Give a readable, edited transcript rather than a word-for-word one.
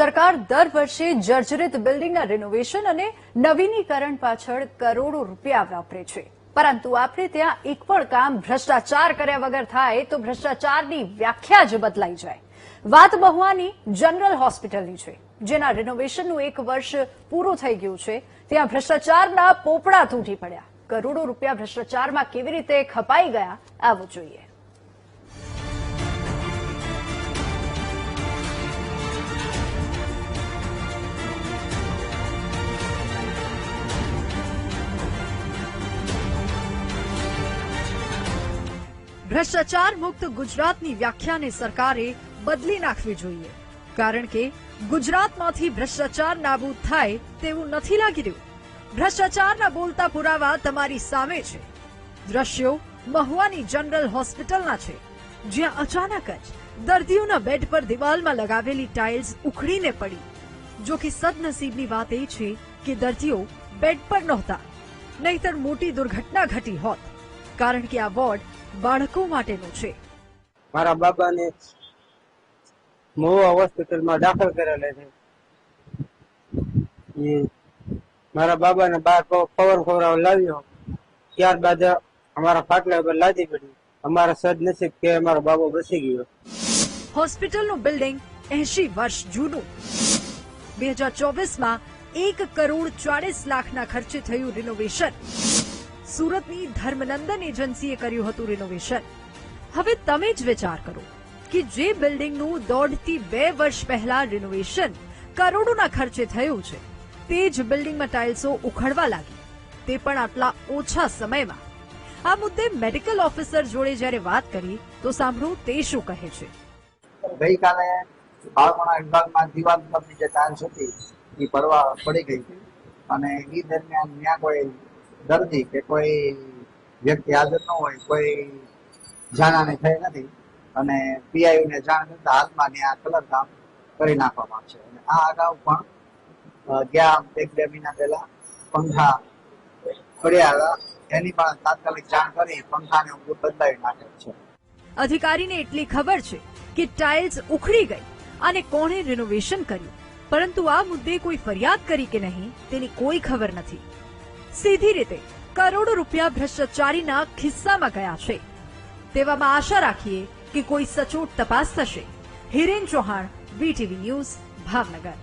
સરકાર દર વર્ષે જર્જરિત બિલ્ડિંગના રિનોવેશન અને નવીનીકરણ પાછળ કરોડો રૂપિયા વાપરે છે, પરંતુ આપણે ત્યાં એક પણ કામ ભ્રષ્ટાચાર કર્યા વગર થાય તો ભ્રષ્ટાચારની વ્યાખ્યા જ બદલાઈ જાય. વાત મહુવાની જનરલ હોસ્પિટલની છે, જેના રિનોવેશનનું 1 વર્ષ પૂરું થઈ ગયું છે. ત્યાં ભ્રષ્ટાચારના પોપડા તૂટી પડ્યા. કરોડો રૂપિયા ભ્રષ્ટાચારમાં કેવી રીતે ખપાઈ ગયા, આવું જોઈએ. ભ્રષ્ટાચાર મુક્ત ગુજરાતની વ્યાખ્યાને સરકારે બદલી નાખવી જોઈએ, કારણ કે ગુજરાતમાંથી ભ્રષ્ટાચાર નાબૂદ થાય તેવું નથી લાગી રહ્યું. ભ્રષ્ટાચારના બોલતા પુરાવા તમારી સામે છે. દ્રશ્યો મહુવાની જનરલ હોસ્પિટલના છે, જ્યાં અચાનક જ દર્દીઓના બેડ પર દિવાલમાં લગાવેલી ટાઇલ્સ ઉખડીને પડી. જો કે સદનસીબની વાત એ છે કે દર્દીઓ બેડ પર નહોતા, નહીતર મોટી દુર્ઘટના ઘટી હોત, કારણ કે આ વોર્ડ બાળકો માટેનું છે. મારા બાબાને મહુવા હોસ્પિટલમાં દાખલ કરેલા છે. મારા બાબાને બહાર ખવડાવવા લાવ્યો, ત્યારબાદ અમારા ફાટલા ઉપર લાદી પડી. અમારા સદનસીબ કે અમારો બાબો બચી ગયો. હોસ્પિટલનું બિલ્ડિંગ 80 વર્ષ જૂનું. 2024માં 1 કરોડ 40 લાખના ખર્ચે થયું રિનોવેશન. સુરતની ધર્મનંદન એજન્સીએ કર્યું હતું રિનોવેશન. હવે તમે જ વિચાર કરો કે જે બિલ્ડિંગનું 1.5 થી 2 વર્ષ પહેલા રિનોવેશન કરોડોના ખર્ચે થયું છે, તે જ બિલ્ડિંગમાં ટાઇલ્સો ઉખડવા લાગી, તે પણ આટલા ઓછા સમયમાં. આ મુદ્દે મેડિકલ ઓફિસર જોડે જ્યારે વાત કરી તો સાંભળો તે શું કહે છે. ગઈકાલે બાળકોના વિભાગમાં દિવાલ પરની જે ટાઇલ્સ હતી એ પડી ગઈ હતી, અને એ દરમિયાન ત્યાં કોઈ દર્દી કે કોઈ વ્યક્તિ હાજર ન હોય, કોઈ જાનહાની થઈ નથી, અને પીઆઈ ને જાણ કરતા હાલમાં ત્યાં કલર કામ કરી નાખવામાં આવશે. અને આ અગાઉ પણ ગયા 1-2 મહિના પહેલા પંખા પડ્યા હતા, એની પણ તાત્કાલિક જાણ કરી પંખાને બદલાવી નાખેલ છે. અધિકારીને એટલી ખબર છે કે ટાઇલ્સ ઉખડી ગઈ અને કોણે રિનોવેશન કર્યું, પરંતુ આ મુદ્દે કોઈ ફરિયાદ કરી કે નહીં તેની કોઈ ખબર નથી. સીધી રીતે કરોડો રૂપિયા ભ્રષ્ટાચારીના ખિસ્સામાં ગયા છે. તેવામાં આશા રાખીએ કે કોઈ સચોટ તપાસ થશે. Hiren Chauhan, VTV news, Bhavnagar.